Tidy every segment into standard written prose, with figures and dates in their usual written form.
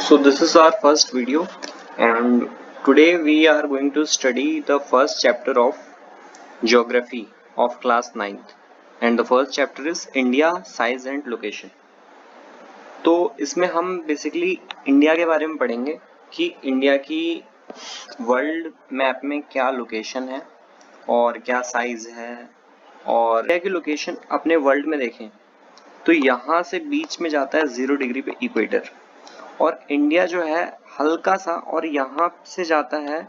So this is our first video, and today we are going to study the first chapter of geography of class 9th, and the first chapter is India size and location. तो इसमें हम basically India के बारे में पढ़ेंगे कि India की world map में क्या लोकेशन है और क्या साइज है, और इंडिया की लोकेशन अपने वर्ल्ड में देखें तो यहाँ से बीच में जाता है 0 डिग्री पे इक्वेटर, और इंडिया जो है हल्का सा और यहाँ से जाता है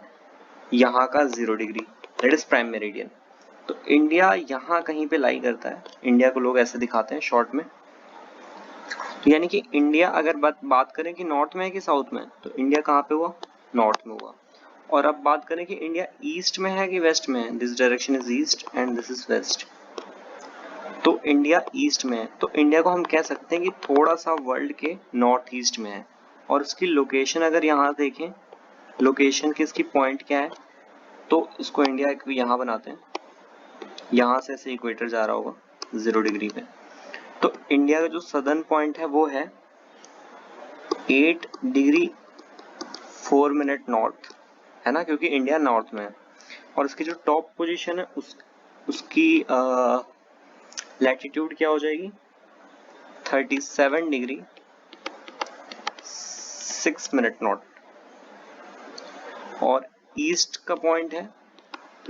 यहाँ का 0 degree, that is prime meridian. तो इंडिया यहाँ कहीं पे लाई करता है। इंडिया को लोग ऐसे दिखाते हैं शॉर्ट में। तो यानी कि इंडिया अगर बात करें कि नॉर्थ में है कि साउथ में, तो इंडिया कहाँ पे हुआ? नॉर्थ में हुआ। और अब बात करें कि इंडिया ईस्ट में है कि वेस्ट में है, this direction is east and this is west. तो इंडिया ईस्ट में है, तो इंडिया को हम कह सकते हैं कि थोड़ा सा वर्ल्ड के नॉर्थ ईस्ट में है। और उसकी लोकेशन अगर यहाँ देखें, लोकेशन की इसकी पॉइंट क्या है, तो इसको इंडिया एक यहाँ बनाते हैं, यहाँ से ऐसे इक्वेटर जा रहा होगा 0 डिग्री पे। तो इंडिया का जो सदर्न पॉइंट है वो है 8 डिग्री 4 मिनट नॉर्थ, है ना, क्योंकि इंडिया नॉर्थ में है। और उसकी जो टॉप पोजीशन है उसकी लैटिट्यूड क्या हो जाएगी? 37 डिग्री 6 मिनट नॉर्थ। और ईस्ट का पॉइंट है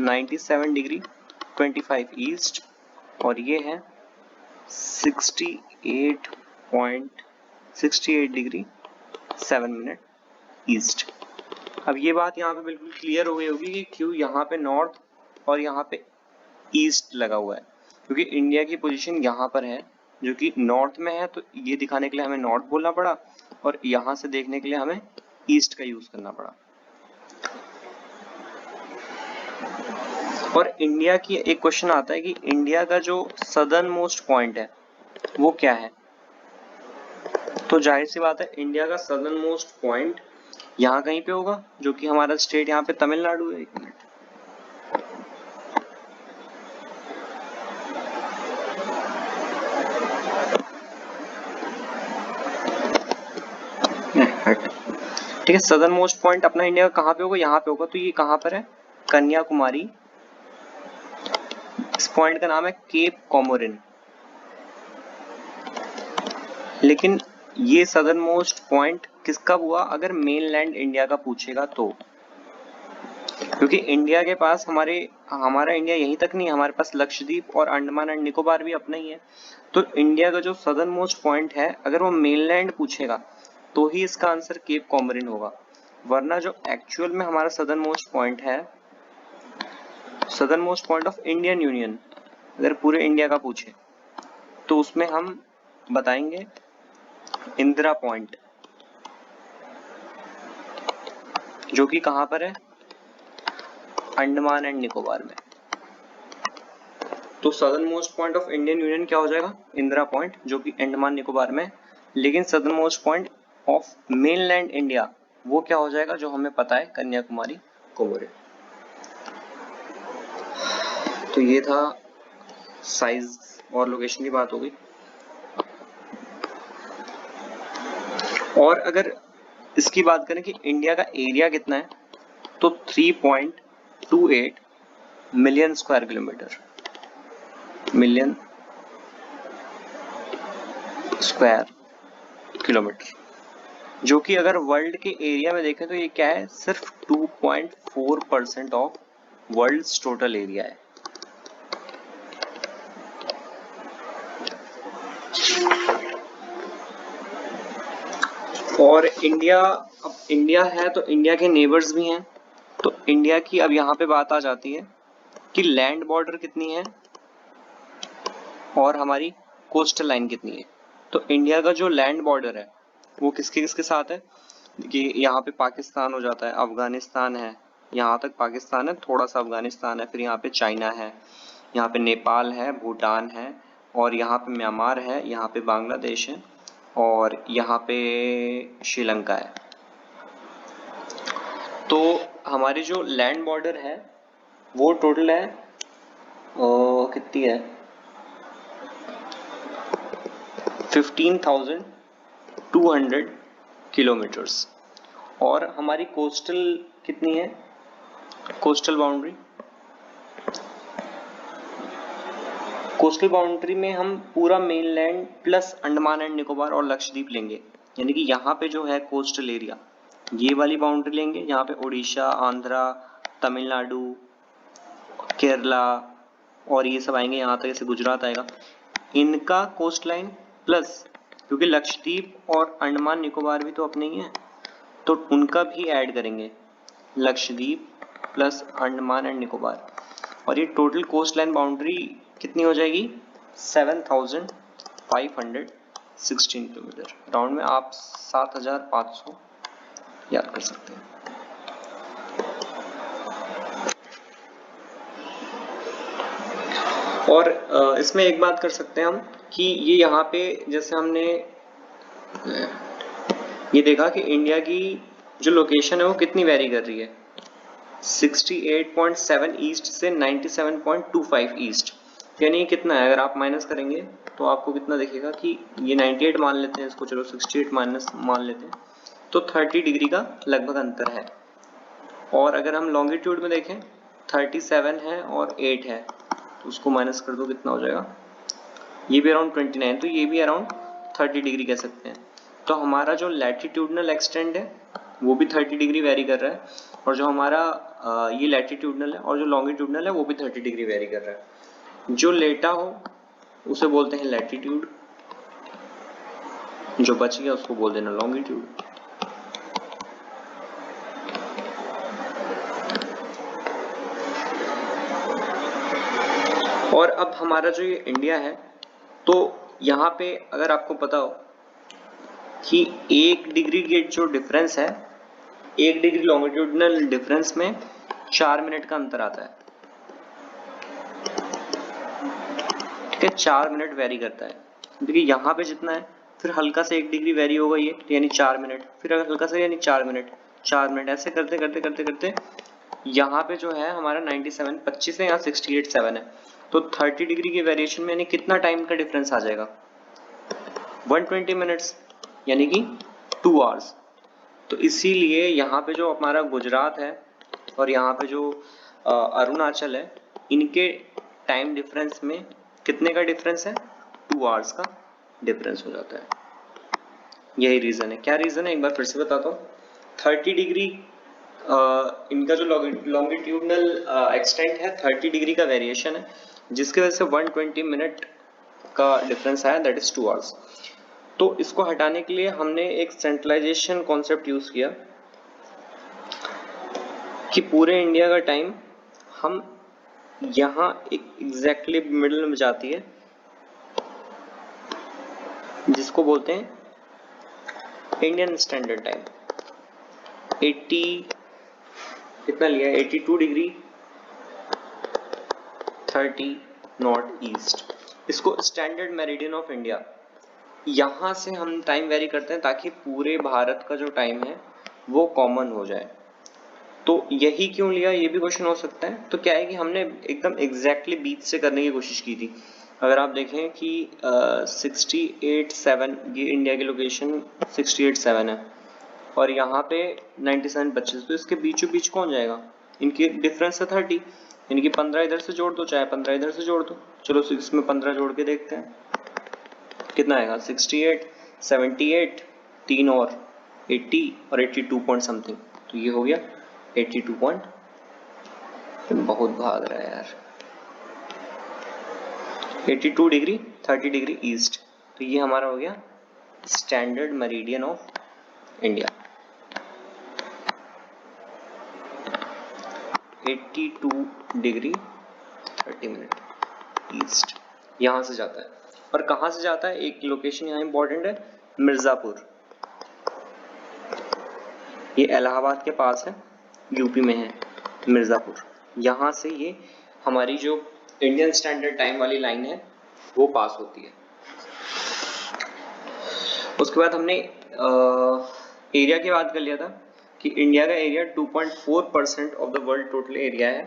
97 डिग्री 25 ईस्ट, और ये है 68 डिग्री 7 मिनट ईस्ट। अब ये बात यहाँ पे बिल्कुल क्लियर हो गई होगी कि क्यों यहाँ पे नॉर्थ और यहाँ पे ईस्ट लगा हुआ है, क्योंकि इंडिया की पोजीशन यहाँ पर है जो कि नॉर्थ में है। तो ये दिखाने के लिए हमें नॉर्थ बोलना पड़ा, और यहाँ से देखने के लिए हमें ईस्ट का यूज करना पड़ा। और इंडिया की एक क्वेश्चन आता है कि इंडिया का जो सदर्न मोस्ट पॉइंट है वो क्या है? तो जाहिर सी बात है इंडिया का सदर्न मोस्ट पॉइंट यहाँ कहीं पे होगा, जो कि हमारा स्टेट यहाँ पे तमिलनाडु है। 1 मिनट, ठीक है। सदर्न मोस्ट पॉइंट अपना इंडिया का कहाँ पे होगा? यहाँ पे होगा। तो ये कहाँ पर है? कन्याकुमारी। इस पॉइंट का नाम है केप कोमोरिन। लेकिन ये सदर्न मोस्ट पॉइंट किसका हुआ अगर मेनलैंड इंडिया का पूछेगा तो? क्योंकि इंडिया के पास हमारा इंडिया यहीं तक नहीं है, हमारे पास लक्षद्वीप और अंडमान एंड निकोबार भी अपना ही है। तो इंडिया का जो सदर्न मोस्ट पॉइंट है अगर वो मेनलैंड पूछेगा तो ही इसका आंसर केप कोमोरिन होगा, वरना जो एक्चुअल में हमारा सदर्न मोस्ट पॉइंट है, southern most point of Indian union, अगर पूरे इंडिया का पूछे तो उसमें हम बताएंगे इंदिरा पॉइंट, जो कि कहां पर है? अंडमान एंड निकोबार में। तो southern most point of Indian union क्या हो जाएगा? इंदिरा पॉइंट, जो कि अंडमान निकोबार में। लेकिन southern most point of mainland India वो क्या हो जाएगा? जो हमें पता है, कन्याकुमारी कोमोरिन। तो ये था साइज और लोकेशन की बात हो गई। और अगर इसकी बात करें कि इंडिया का एरिया कितना है, तो 3.28 million square kilometre, million square kilometre, जो कि अगर वर्ल्ड के एरिया में देखें तो ये क्या है? सिर्फ 2.4% ऑफ वर्ल्ड टोटल एरिया है। और इंडिया, अब इंडिया है तो इंडिया के नेबर्स भी हैं। तो इंडिया की अब यहाँ पे बात आ जाती है कि लैंड बॉर्डर कितनी है और हमारी कोस्टल लाइन कितनी है। तो इंडिया का जो लैंड बॉर्डर है वो किसके किसके साथ है? कि यहाँ पे पाकिस्तान हो जाता है, अफगानिस्तान है, यहाँ तक पाकिस्तान है, थोड़ा सा अफगानिस्तान है, फिर यहाँ पे चाइना है, यहाँ पे नेपाल है, भूटान है, और यहाँ पे म्यांमार है, यहाँ पे बांग्लादेश है, और यहाँ पे श्रीलंका है। तो हमारी जो लैंड बॉर्डर है वो टोटल है कितनी है? 15,200 किलोमीटर्स। और हमारी कोस्टल कितनी है, कोस्टल बाउंड्री में हम पूरा mainland plus Andaman and Nicobar और लक्षद्वीप लेंगे, यानी कि यहाँ पे जो है कोस्टल एरिया ये वाली बाउंड्री लेंगे, यहाँ पे उड़ीसा, आंध्रा, तमिलनाडु, केरला और ये सब आएंगे, यहाँ तक ऐसे गुजरात आएगा, इनका कोस्ट लाइन प्लस, क्योंकि लक्षद्वीप और अंडमान निकोबार भी तो अपने ही हैं तो उनका भी ऐड करेंगे, लक्षद्वीप प्लस अंडमान एंड निकोबार, और ये टोटल कोस्ट लाइन बाउंड्री कितनी हो जाएगी 7516 किलोमीटर। राउंड में आप 7500 याद कर सकते हैं। और इसमें एक बात कर सकते हैं हम कि ये यहाँ पे जैसे हमने ये देखा कि इंडिया की जो लोकेशन है वो कितनी वेरी कर रही है, 68.7 ईस्ट से 97.25 ईस्ट, यानी कितना है, अगर आप माइनस करेंगे तो आपको कितना दिखेगा कि ये 98 मान लेते हैं इसको, चलो 68 माइनस मान लेते हैं, तो 30 डिग्री का लगभग अंतर है। और अगर हम लॉन्गिट्यूड में देखें 37 है और 8 है, तो उसको माइनस कर दो, कितना हो जाएगा, ये भी अराउंड 29, तो ये भी अराउंड 30 डिग्री कह सकते हैं। तो हमारा जो लैटिट्यूडनल एक्सटेंड है वो भी 30 डिग्री वेरी कर रहा है, और जो हमारा ये लैटिट्यूडनल है और जो लॉन्गिट्यूडनल है वो भी 30 डिग्री वेरी कर रहा है। जो लेटा हो उसे बोलते हैं लैटिट्यूड, जो बच गया उसको बोल देना लॉन्गिट्यूड। और अब हमारा जो ये इंडिया है, तो यहाँ पे अगर आपको पता हो कि 1 डिग्री के जो डिफरेंस है, 1 डिग्री लॉन्गिट्यूडनल डिफरेंस में 4 मिनट का अंतर आता है, ठीक है, 4 मिनट वेरी करता है। देखिए यहाँ पे जितना है, फिर हल्का से 1 डिग्री वेरी होगा ये, यानी 4 मिनट, फिर अगर हल्का से यानी 4 मिनट, 4 मिनट, ऐसे करते करते करते करते यहाँ पे जो है हमारा 97 25 है, यहाँ 68 7 है, तो 30 डिग्री के वेरिएशन में यानी कितना टाइम का डिफरेंस आ जाएगा, 120 मिनट्स, यानी कि 2 आवर्स। तो इसीलिए यहाँ पे जो हमारा गुजरात है और यहाँ पे जो अरुणाचल है, इनके टाइम डिफरेंस में कितने का डिफरेंस है, 2 आवर्स का डिफरेंस हो जाता है। यही रीजन है। क्या रीजन है एक बार फिर से बताता हूँ। 30 डिग्री इनका जो लॉन्गिट्यूडनल एक्सटेंट है 30 डिग्री का वेरिएशन है, जिसकी वजह से 120 मिनट का डिफरेंस आया, दैट इज 2 आवर्स। तो इसको हटाने के लिए हमने एक सेंट्रलाइजेशन कॉन्सेप्ट यूज किया कि पूरे इंडिया का टाइम हम यहाँ एग्जैक्टली मिडिल में जाती है, जिसको बोलते हैं इंडियन स्टैंडर्ड टाइम। 80 कितना लिया, 82 डिग्री 30 नॉर्थ ईस्ट, इसको स्टैंडर्ड मेरिडियन ऑफ इंडिया, यहाँ से हम टाइम वेरी करते हैं ताकि पूरे भारत का जो टाइम है वो कॉमन हो जाए। तो यही क्यों लिया, ये भी क्वेश्चन हो सकता है। तो क्या है कि हमने एकदम एग्जैक्टली बीच से करने की कोशिश की थी। अगर आप देखें कि 68.7 ये इंडिया की लोकेशन 68.7 है और यहाँ पे 97.25, तो इसके बीचों बीच कौन जाएगा, इनकी डिफरेंस है 30, इनकी 15 इधर से जोड़ दो, चाहे 15 इधर से जोड़ दो, चलो 6 में 15 जोड़ के देखते हैं कितना आएगा, 68 78 3 और 80 और 82 पॉइंट समथिंग, तो ये हो गया 82 पॉइंट, बहुत भाग रहा है यार, 82 डिग्री 30 डिग्री ईस्ट, तो ये हमारा हो गया standard meridian of India. 82 degree 30 minute east यहाँ से जाता है। और कहाँ से जाता है, एक लोकेशन यहाँ इंपॉर्टेंट है, मिर्जापुर, ये इलाहाबाद के पास है, यूपी में है मिर्जापुर, यहाँ से ये हमारी जो इंडियन स्टैंडर्ड टाइम वाली लाइन है वो पास होती है। उसके बाद हमने एरिया की बात कर लिया था कि इंडिया का area 2.4% of the world total area है।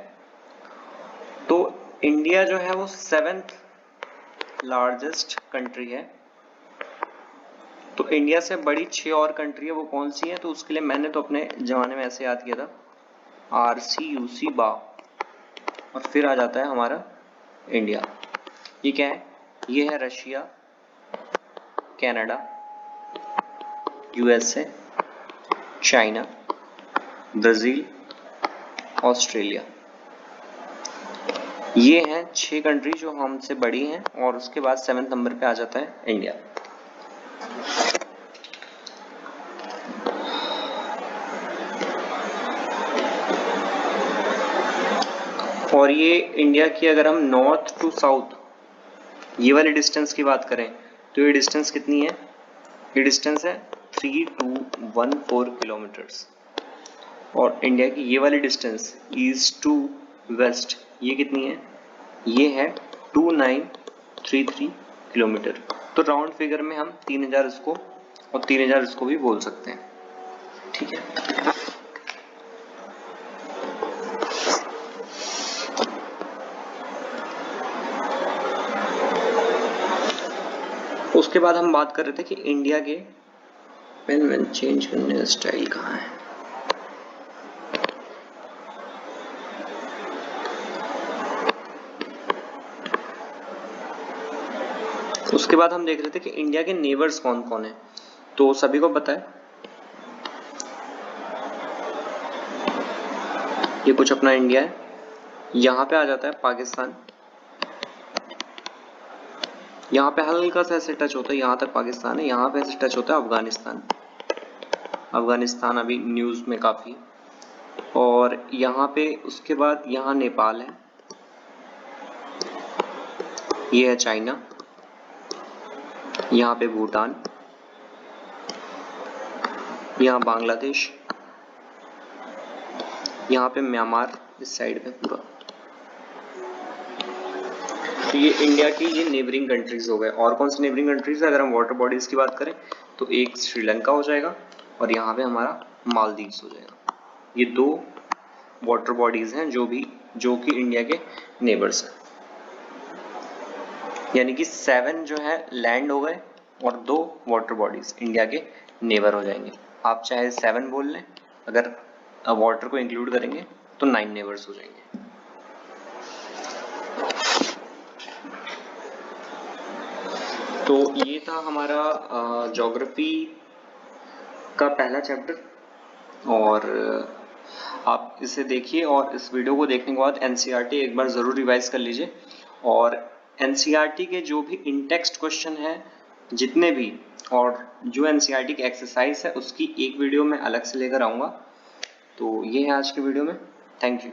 तो इंडिया जो है वो 7th लार्जेस्ट कंट्री है तो इंडिया से बड़ी 6 और कंट्री है, वो कौन सी है? तो उसके लिए मैंने तो अपने जमाने में ऐसे याद किया था, RCUC बा, और फिर आ जाता है हमारा इंडिया। ये क्या है? ये है Russia, Canada, USA, China, Brazil, Australia. ये हैं 6 कंट्री जो हमसे बड़ी हैं, और उसके बाद 7वें नंबर पे आ जाता है इंडिया। और ये इंडिया की अगर हम नॉर्थ टू साउथ ये वाली डिस्टेंस की बात करें तो ये डिस्टेंस कितनी है? ये डिस्टेंस है 3214 किलोमीटर्स। और इंडिया की ये वाली डिस्टेंस ईस्ट टू वेस्ट ये कितनी है? ये है 2933 किलोमीटर। तो राउंड फिगर में हम 3000 इसको और 3000 इसको भी बोल सकते हैं, ठीक है। उसके बाद हम बात कर रहे थे कि इंडिया के पेन चेंज करने का स्टाइल कहाँ है। उसके बाद हम देख रहे थे कि इंडिया के नेबर्स कौन कौन है। तो सभी को पता है, ये कुछ अपना इंडिया है, यहाँ पे आ जाता है पाकिस्तान, यहाँ पे हल्का सा ऐसे टच होता है, यहाँ तक पाकिस्तान है, यहाँ पे ऐसे टच होता है अफगानिस्तान। अफगानिस्तान अभी न्यूज में काफी। और यहाँ पे उसके बाद यहाँ नेपाल है, ये है चाइना, यहाँ पे भूटान, यहाँ बांग्लादेश, यहाँ पे म्यांमार इस साइड में पूरा। तो ये इंडिया की ये नेबरिंग कंट्रीज हो गए। और कौन सी नेबरिंग कंट्रीज है? अगर हम वाटर बॉडीज की बात करें तो एक श्रीलंका हो जाएगा और यहाँ पे हमारा मालदीव्स हो जाएगा। ये 2 वाटर बॉडीज हैं जो कि इंडिया के नेबर्स हैं। यानी कि 7 जो है लैंड हो गए और 2 वाटर बॉडीज इंडिया के नेबर हो जाएंगे। आप चाहे 7 बोल लें, अगर वाटर को इंक्लूड करेंगे तो 9 नेबर्स हो जाएंगे। तो ये था हमारा ज्योग्राफी का पहला चैप्टर। और आप इसे देखिए और इस वीडियो को देखने के बाद एनसीईआरटी एक बार ज़रूर रिवाइज कर लीजिए। और एनसीईआरटी के जो भी इन टेक्स्ट क्वेश्चन हैं जितने भी, और जो एनसीईआरटी की एक्सरसाइज है उसकी एक वीडियो में अलग से लेकर आऊँगा। तो ये है आज के वीडियो में। Thank you.